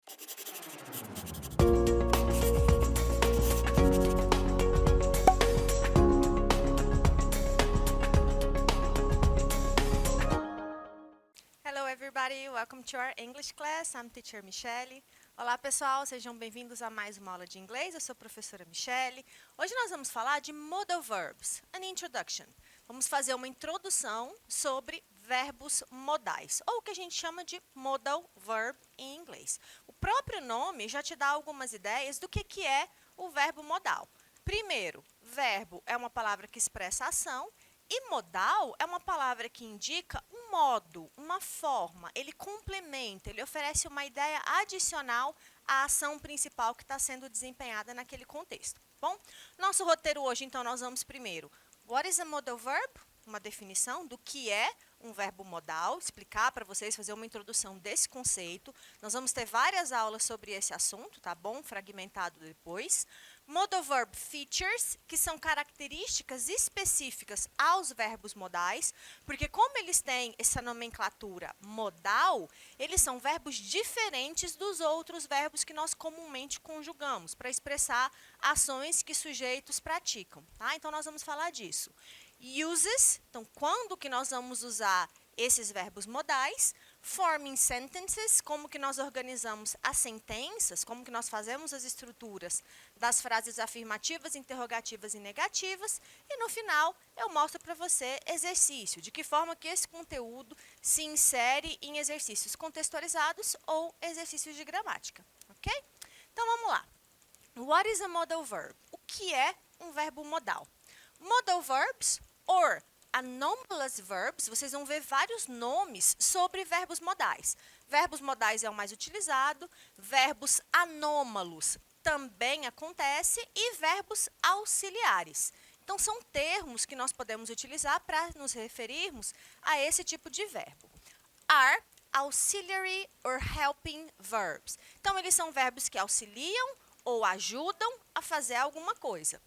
Hello everybody, welcome to our English class. I'm teacher Michelle. Olá pessoal, sejam bem-vindos a mais uma aula de inglês. Eu sou a professora Michelle. Hoje nós vamos falar de modal verbs, an introduction. Vamos fazer uma introdução sobre verbos modais, ou o que a gente chama de modal verb em inglês. O próprio nome já te dá algumas ideias do que é o verbo modal. Primeiro, verbo é uma palavra que expressa ação. E modal é uma palavra que indica um modo, uma forma, ele complementa, ele oferece uma ideia adicional à ação principal que está sendo desempenhada naquele contexto. Bom, nosso roteiro hoje, então, nós vamos primeiro, what is a modal verb? Uma definição do que é um verbo modal, explicar para vocês, fazer uma introdução desse conceito. Nós vamos ter várias aulas sobre esse assunto, tá bom? Fragmentado depois. Modal verb features, que são características específicas aos verbos modais, porque como eles têm essa nomenclatura modal, eles são verbos diferentes dos outros verbos que nós comumente conjugamos, para expressar ações que sujeitos praticam, tá? Então, nós vamos falar disso. Uses, então, quando que nós vamos usar esses verbos modais? Forming sentences, como que nós organizamos as sentenças, como que nós fazemos as estruturas das frases afirmativas, interrogativas e negativas. E no final, eu mostro para você exercício, de que forma que esse conteúdo se insere em exercícios contextualizados ou exercícios de gramática, ok? Então, vamos lá. What is a modal verb? O que é um verbo modal? Modal verbs, or anomalous verbs, vocês vão ver vários nomes sobre verbos modais. Verbos modais é o mais utilizado, verbos anômalos também acontece e verbos auxiliares. Então, são termos que nós podemos utilizar para nos referirmos a esse tipo de verbo. Are auxiliary or helping verbs. Então, eles são verbos que auxiliam ou ajudam a fazer alguma coisa.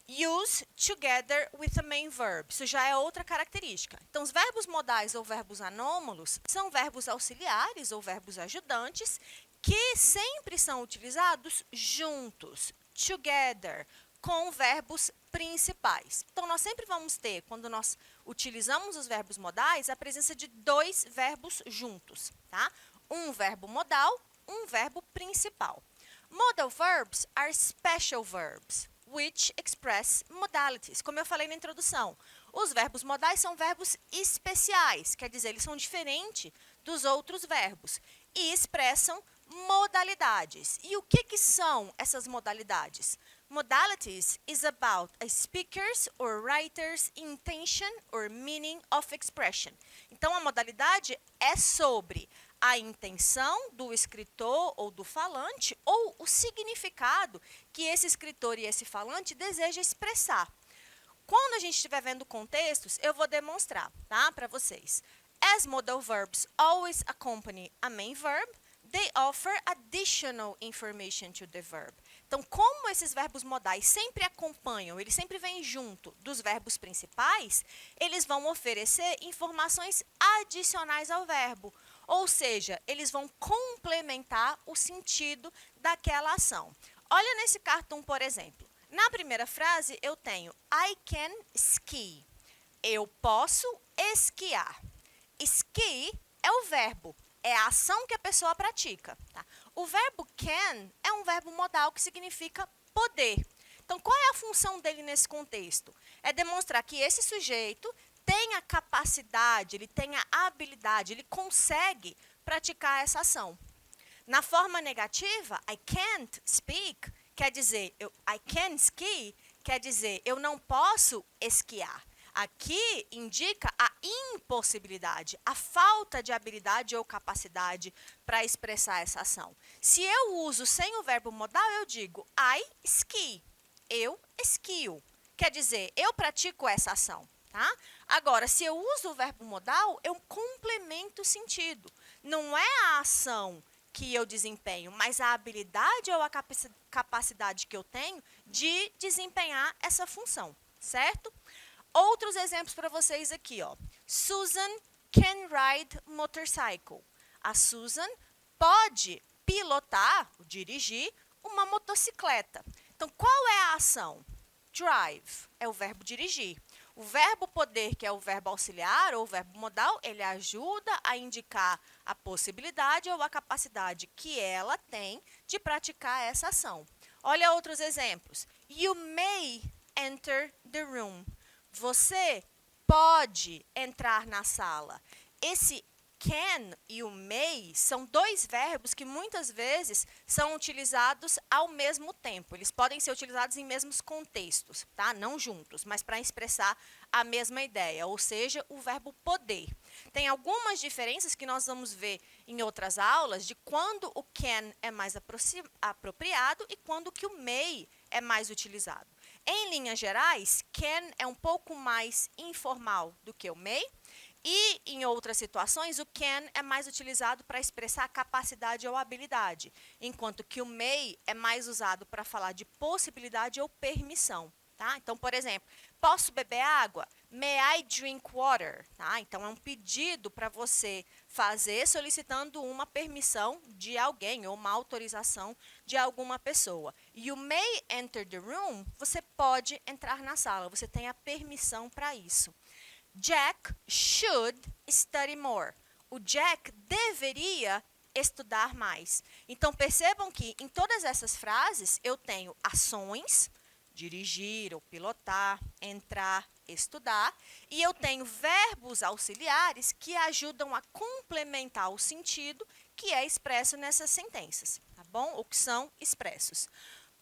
Use together with a main verb. Isso já é outra característica. Então, os verbos modais ou verbos anômalos são verbos auxiliares ou verbos ajudantes que sempre são utilizados juntos, together, com verbos principais. Então, nós sempre vamos ter, quando nós utilizamos os verbos modais, a presença de dois verbos juntos, tá? Um verbo modal, um verbo principal. Modal verbs are special verbs, which express modalities. Como eu falei na introdução, os verbos modais são verbos especiais, quer dizer, eles são diferentes dos outros verbos e expressam modalidades. E o que são essas modalidades? Modalities is about a speaker's or writer's intention or meaning of expression. Então, a modalidade é sobre a intenção do escritor ou do falante ou o significado que esse escritor e esse falante deseja expressar. Quando a gente estiver vendo contextos, eu vou demonstrar, tá, para vocês. As modal verbs always accompany a main verb, they offer additional information to the verb. Então, como esses verbos modais sempre acompanham, eles sempre vêm junto dos verbos principais, eles vão oferecer informações adicionais ao verbo. Ou seja, eles vão complementar o sentido daquela ação. Olha nesse cartoon, por exemplo. Na primeira frase, eu tenho I can ski. Eu posso esquiar. Ski é o verbo, é a ação que a pessoa pratica. Tá? O verbo can é um verbo modal que significa poder. Então, qual é a função dele nesse contexto? É demonstrar que esse sujeito tem a capacidade, ele tem a habilidade, ele consegue praticar essa ação. Na forma negativa, I can't speak, quer dizer, I can ski, quer dizer, eu não posso esquiar. Aqui indica a impossibilidade, a falta de habilidade ou capacidade para expressar essa ação. Se eu uso sem o verbo modal, eu digo I ski, eu esquio. Quer dizer, eu pratico essa ação. Tá? Agora, se eu uso o verbo modal, eu complemento o sentido. Não é a ação que eu desempenho, mas a habilidade ou a capacidade que eu tenho de desempenhar essa função, certo? Outros exemplos para vocês aqui, ó. Susan can ride motorcycle. A Susan pode pilotar, dirigir, uma motocicleta. Então, qual é a ação? Drive é o verbo dirigir. O verbo poder, que é o verbo auxiliar ou o verbo modal, ele ajuda a indicar a possibilidade ou a capacidade que ela tem de praticar essa ação. Olha outros exemplos. You may enter the room. Você pode entrar na sala. Esse can e o may são dois verbos que muitas vezes são utilizados ao mesmo tempo. Eles podem ser utilizados em mesmos contextos, tá? Não juntos, mas para expressar a mesma ideia, ou seja, o verbo poder. Tem algumas diferenças que nós vamos ver em outras aulas de quando o can é mais apropriado e quando que o may é mais utilizado. Em linhas gerais, can é um pouco mais informal do que o may. E, em outras situações, o can é mais utilizado para expressar capacidade ou habilidade, enquanto que o may é mais usado para falar de possibilidade ou permissão. Tá? Então, por exemplo, posso beber água? May I drink water? Tá? Então, é um pedido para você fazer solicitando uma permissão de alguém ou uma autorização de alguma pessoa. E o may enter the room, você pode entrar na sala, você tem a permissão para isso. Jack should study more. O Jack deveria estudar mais. Então, percebam que em todas essas frases eu tenho ações, dirigir ou pilotar, entrar, estudar, e eu tenho verbos auxiliares que ajudam a complementar o sentido que é expresso nessas sentenças, tá bom? Ou que são expressos.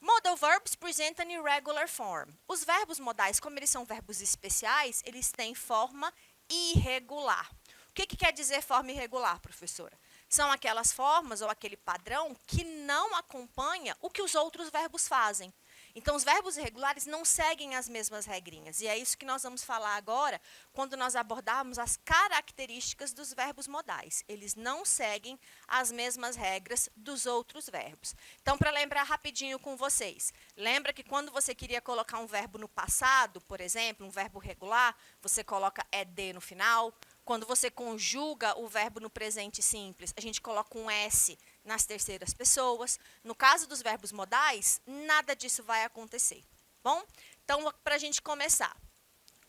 Modal verbs present an irregular form. Os verbos modais, como eles são verbos especiais, eles têm forma irregular. O que quer dizer forma irregular, professora? São aquelas formas ou aquele padrão que não acompanha o que os outros verbos fazem. Então, os verbos irregulares não seguem as mesmas regrinhas. E é isso que nós vamos falar agora, quando nós abordarmos as características dos verbos modais. Eles não seguem as mesmas regras dos outros verbos. Então, para lembrar rapidinho com vocês, lembra que quando você queria colocar um verbo no passado, por exemplo, um verbo regular, você coloca ed no final. Quando você conjuga o verbo no presente simples, a gente coloca um S nas terceiras pessoas. No caso dos verbos modais, nada disso vai acontecer. Bom, então, para a gente começar.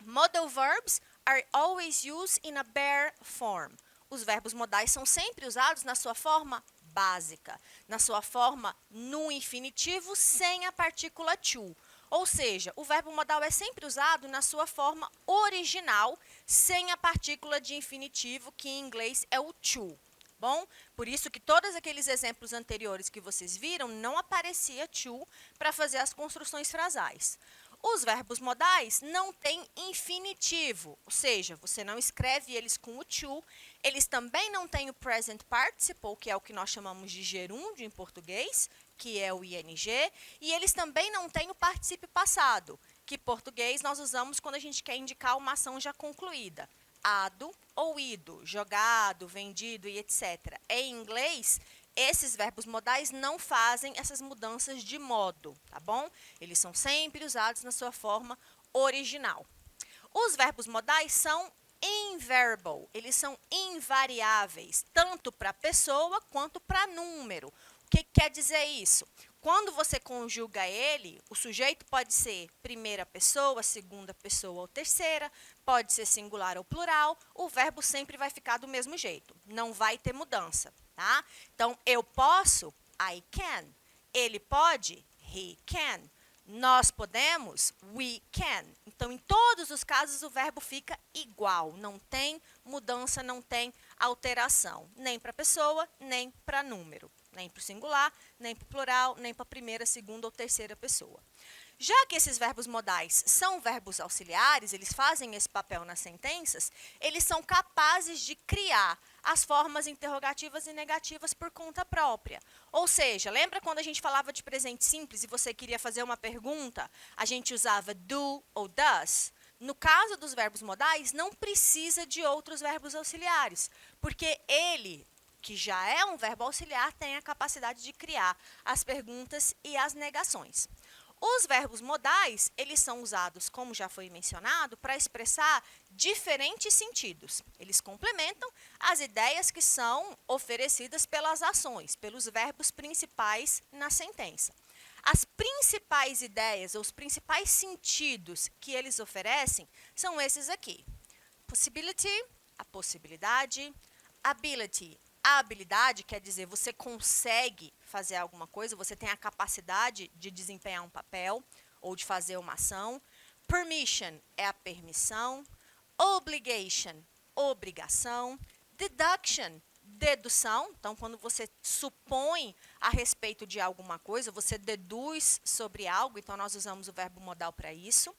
Modal verbs are always used in a bare form. Os verbos modais são sempre usados na sua forma básica, na sua forma no infinitivo, sem a partícula to. Ou seja, o verbo modal é sempre usado na sua forma original, sem a partícula de infinitivo, que em inglês é o to. Bom, por isso que todos aqueles exemplos anteriores que vocês viram, não aparecia to para fazer as construções frasais. Os verbos modais não têm infinitivo, ou seja, você não escreve eles com o to. Eles também não têm o present participle, que é o que nós chamamos de gerúndio em português, que é o ing, e eles também não têm o particípio passado, que em português nós usamos quando a gente quer indicar uma ação já concluída. Ado ou ido, jogado, vendido e etc. Em inglês, esses verbos modais não fazem essas mudanças de modo, tá bom? Eles são sempre usados na sua forma original. Os verbos modais são invariable, eles são invariáveis, tanto para pessoa quanto para número. O que quer dizer isso? Quando você conjuga ele, o sujeito pode ser primeira pessoa, segunda pessoa ou terceira, pode ser singular ou plural, o verbo sempre vai ficar do mesmo jeito, não vai ter mudança, tá? Então, eu posso, I can. Ele pode, he can. Nós podemos, we can. Então, em todos os casos, o verbo fica igual, não tem mudança, não tem alteração, nem para pessoa, nem para número. Nem para o singular, nem para o plural, nem para a primeira, segunda ou terceira pessoa. Já que esses verbos modais são verbos auxiliares, eles fazem esse papel nas sentenças, eles são capazes de criar as formas interrogativas e negativas por conta própria. Ou seja, lembra quando a gente falava de presente simples e você queria fazer uma pergunta, a gente usava do ou does? No caso dos verbos modais, não precisa de outros verbos auxiliares, porque ele, que já é um verbo auxiliar, tem a capacidade de criar as perguntas e as negações. Os verbos modais, eles são usados, como já foi mencionado, para expressar diferentes sentidos. Eles complementam as ideias que são oferecidas pelas ações, pelos verbos principais na sentença. As principais ideias, ou os principais sentidos que eles oferecem são esses aqui. Possibility, a possibilidade. Ability, a habilidade, quer dizer, você consegue fazer alguma coisa, você tem a capacidade de desempenhar um papel ou de fazer uma ação. Permission é a permissão. Obligation, obrigação. Deduction, dedução. Então, quando você supõe a respeito de alguma coisa, você deduz sobre algo, então nós usamos o verbo modal para isso.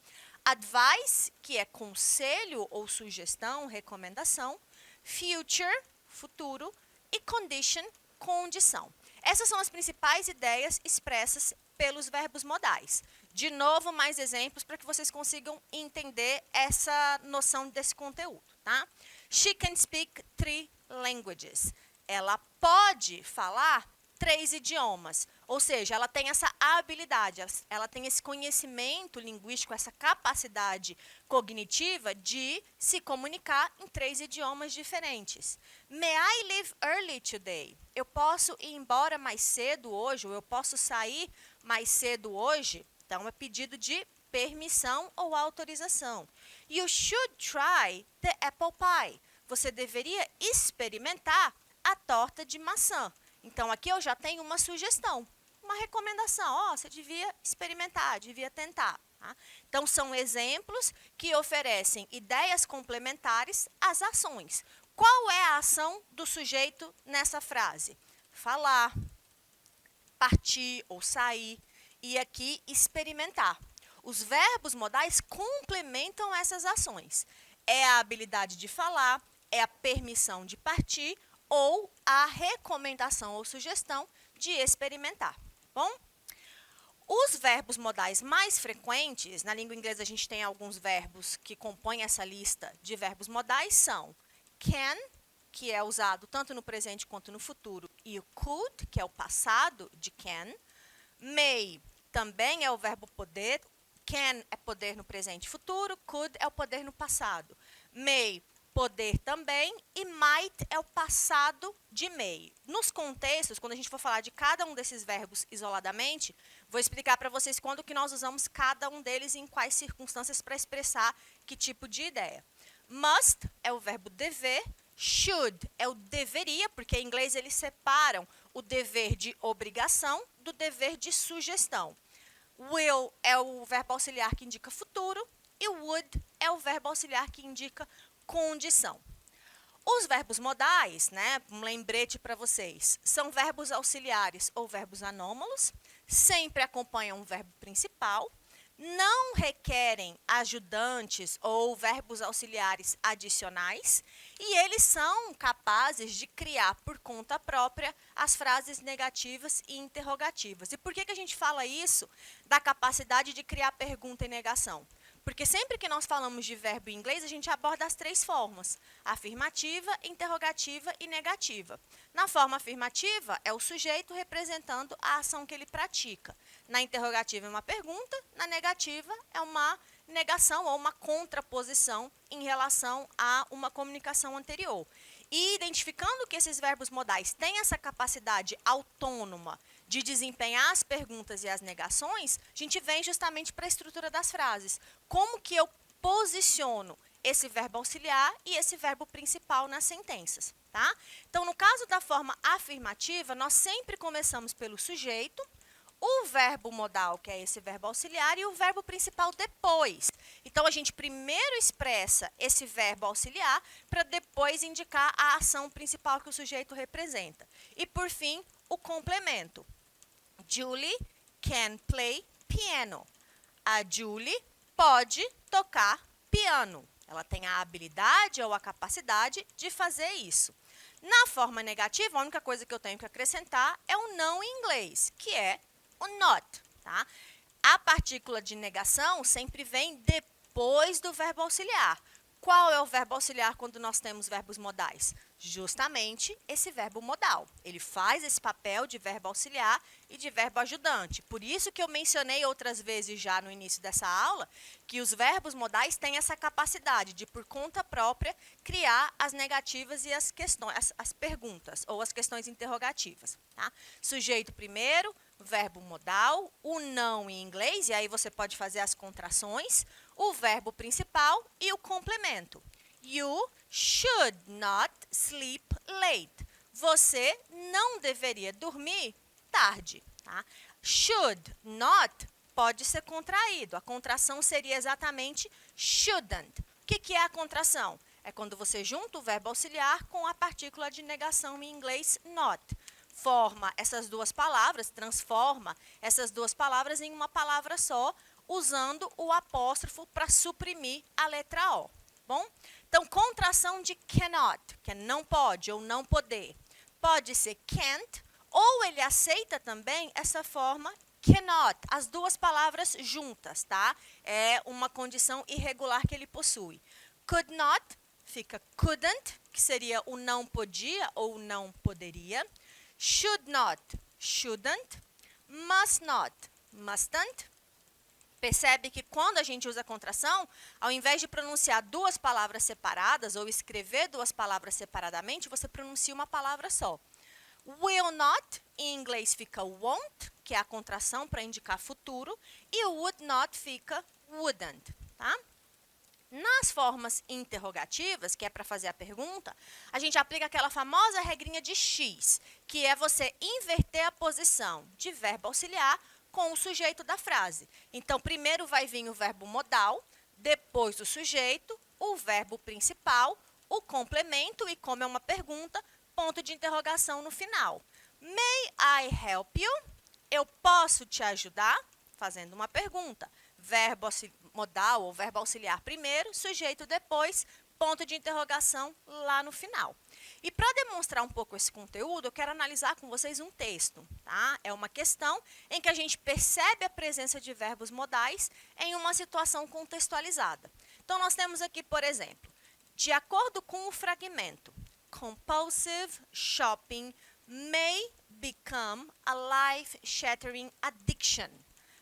Advice, que é conselho ou sugestão, recomendação. Future, futuro, e condition, condição. Essas são as principais ideias expressas pelos verbos modais. De novo, mais exemplos para que vocês consigam entender essa noção desse conteúdo, tá? She can speak 3 languages. Ela pode falar 3 idiomas, ou seja, ela tem essa habilidade, ela tem esse conhecimento linguístico, essa capacidade cognitiva de se comunicar em 3 idiomas diferentes. May I leave early today? Eu posso ir embora mais cedo hoje, ou eu posso sair mais cedo hoje? Então, é pedido de permissão ou autorização. You should try the apple pie. Você deveria experimentar a torta de maçã. Então, aqui eu já tenho uma sugestão, uma recomendação. Você devia experimentar, devia tentar. Tá? Então, são exemplos que oferecem ideias complementares às ações. Qual é a ação do sujeito nessa frase? Falar, partir ou sair, e aqui experimentar. Os verbos modais complementam essas ações. É a habilidade de falar, é a permissão de partir, ou a recomendação ou sugestão de experimentar. Bom? Os verbos modais mais frequentes, na língua inglesa a gente tem alguns verbos que compõem essa lista de verbos modais, são can, que é usado tanto no presente quanto no futuro, e o could, que é o passado de can. May também é o verbo poder. Can é poder no presente e futuro, could é o poder no passado. May, poder também, e might é o passado de may. Nos contextos, quando a gente for falar de cada um desses verbos isoladamente, vou explicar para vocês quando que nós usamos cada um deles e em quais circunstâncias para expressar que tipo de ideia. Must é o verbo dever, should é o deveria, porque em inglês eles separam o dever de obrigação do dever de sugestão. Will é o verbo auxiliar que indica futuro e would é o verbo auxiliar que indica condição. Os verbos modais, um lembrete para vocês, são verbos auxiliares ou verbos anômalos, sempre acompanham um verbo principal, não requerem ajudantes ou verbos auxiliares adicionais e eles são capazes de criar por conta própria as frases negativas e interrogativas. E por que a gente fala isso da capacidade de criar pergunta e negação? Porque sempre que nós falamos de verbo em inglês, a gente aborda as 3 formas: afirmativa, interrogativa e negativa. Na forma afirmativa, é o sujeito representando a ação que ele pratica. Na interrogativa é uma pergunta, na negativa é uma negação ou uma contraposição em relação a uma comunicação anterior. E identificando que esses verbos modais têm essa capacidade autônoma de desempenhar as perguntas e as negações, a gente vem justamente para a estrutura das frases. Como que eu posiciono esse verbo auxiliar e esse verbo principal nas sentenças, tá? Então, no caso da forma afirmativa, nós sempre começamos pelo sujeito, o verbo modal, que é esse verbo auxiliar, e o verbo principal depois. Então, a gente primeiro expressa esse verbo auxiliar para depois indicar a ação principal que o sujeito representa. E, por fim, o complemento. Julie can play piano. A Julie pode tocar piano. Ela tem a habilidade ou a capacidade de fazer isso. Na forma negativa, a única coisa que eu tenho que acrescentar é o não em inglês, que é o not. Tá? A partícula de negação sempre vem depois do verbo auxiliar. Qual é o verbo auxiliar quando nós temos verbos modais? Justamente esse verbo modal. Ele faz esse papel de verbo auxiliar e de verbo ajudante. Por isso que eu mencionei outras vezes já no início dessa aula que os verbos modais têm essa capacidade de, por conta própria, criar as negativas e as questões, as perguntas ou as questões interrogativas. Tá? Sujeito primeiro, verbo modal, o não em inglês, e aí você pode fazer as contrações, o verbo principal e o complemento. You should not sleep late. Você não deveria dormir tarde. Tá? Should not pode ser contraído. A contração seria exatamente shouldn't. O que é a contração? É quando você junta o verbo auxiliar com a partícula de negação em inglês not. Forma essas duas palavras, transforma essas duas palavras em uma palavra só, usando o apóstrofo para suprimir a letra O. Bom? Então, contração de cannot, que é não pode ou não poder, pode ser can't, ou ele aceita também essa forma cannot, as duas palavras juntas, tá? É uma condição irregular que ele possui. Could not, fica couldn't, que seria o não podia ou não poderia. Should not, shouldn't. Must not, mustn't. Percebe que quando a gente usa contração, ao invés de pronunciar duas palavras separadas ou escrever duas palavras separadamente, você pronuncia uma palavra só. Will not, em inglês fica won't, que é a contração para indicar futuro, e o would not fica wouldn't, tá? Nas formas interrogativas, que é para fazer a pergunta, a gente aplica aquela famosa regrinha de X, que é você inverter a posição de verbo auxiliar com o sujeito da frase. Então, primeiro vai vir o verbo modal, depois o sujeito, o verbo principal, o complemento e, como é uma pergunta, ponto de interrogação no final. May I help you? Eu posso te ajudar? Fazendo uma pergunta. Verbo modal ou verbo auxiliar primeiro, sujeito depois, ponto de interrogação lá no final. E para demonstrar um pouco esse conteúdo, eu quero analisar com vocês um texto. Tá? É uma questão em que a gente percebe a presença de verbos modais em uma situação contextualizada. Então, nós temos aqui, por exemplo, de acordo com o fragmento, compulsive shopping may become a life-shattering addiction,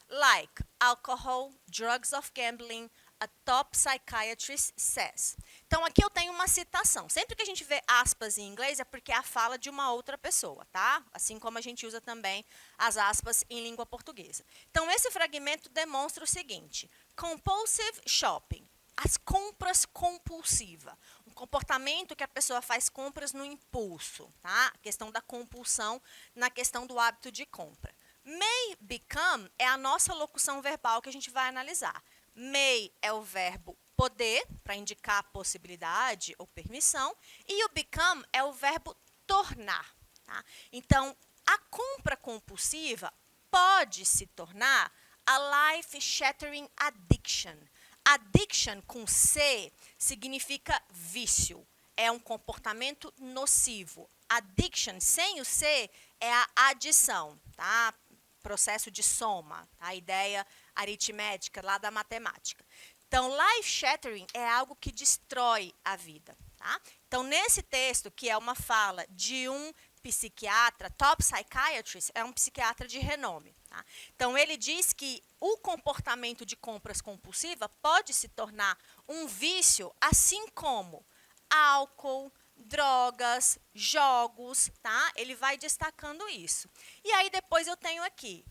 like alcohol, drugs of gambling, a top psychiatrist says. Então, aqui eu tenho uma citação. Sempre que a gente vê aspas em inglês, é porque é a fala de uma outra pessoa, tá? Assim como a gente usa também as aspas em língua portuguesa. Então, esse fragmento demonstra o seguinte. Compulsive shopping. As compras compulsivas. Um comportamento que a pessoa faz compras no impulso, tá? A questão da compulsão na questão do hábito de compra. May become é a nossa locução verbal que a gente vai analisar. May é o verbo poder, para indicar possibilidade ou permissão, e o become é o verbo tornar. Tá? Então, a compra compulsiva pode se tornar a life-shattering addiction. Addiction com C significa vício, é um comportamento nocivo. Addiction sem o C é a adição, tá? Processo de soma, a ideia aritmética lá da matemática. Então, life-shattering é algo que destrói a vida. Tá? Então, nesse texto, que é uma fala de um psiquiatra, top psychiatrist, é um psiquiatra de renome. Tá? Então, ele diz que o comportamento de compras compulsiva pode se tornar um vício, assim como álcool, drogas, jogos, tá? Ele vai destacando isso. E aí, depois eu tenho aqui,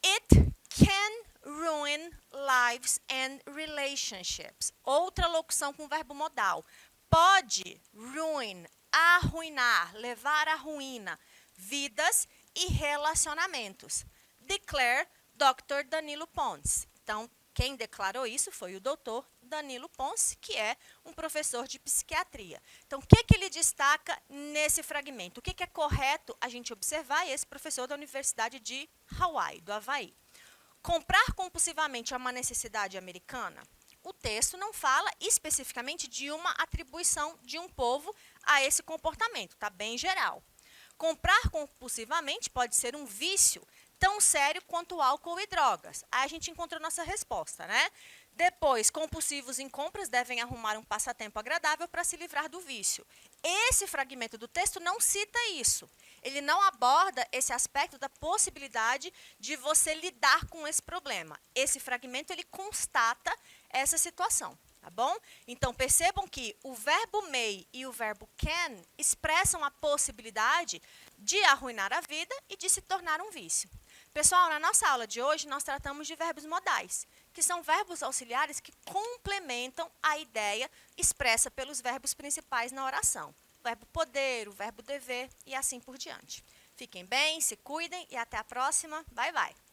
it can ruin lives and relationships. Outra locução com verbo modal. Pode, ruin, arruinar, levar à ruína, vidas e relacionamentos. Declare Dr. Danilo Ponce. Então, quem declarou isso foi o Dr. Danilo Ponce, que é um professor de psiquiatria. Então, o que ele destaca nesse fragmento? O que é correto a gente observar? E esse professor da Universidade de Hawaii, do Havaí. Comprar compulsivamente é uma necessidade americana? O texto não fala especificamente de uma atribuição de um povo a esse comportamento, está bem geral. Comprar compulsivamente pode ser um vício tão sério quanto álcool e drogas. Aí a gente encontrou nossa resposta, né? Depois, compulsivos em compras devem arrumar um passatempo agradável para se livrar do vício. esse fragmento do texto não cita isso. Ele não aborda esse aspecto da possibilidade de você lidar com esse problema. Esse fragmento, ele constata essa situação, tá bom? Então, percebam que o verbo may e o verbo can expressam a possibilidade de arruinar a vida e de se tornar um vício. Pessoal, na nossa aula de hoje, nós tratamos de verbos modais, que são verbos auxiliares que complementam a ideia expressa pelos verbos principais na oração. O verbo poder, o verbo dever e assim por diante. Fiquem bem, se cuidem e até a próxima. Bye, bye!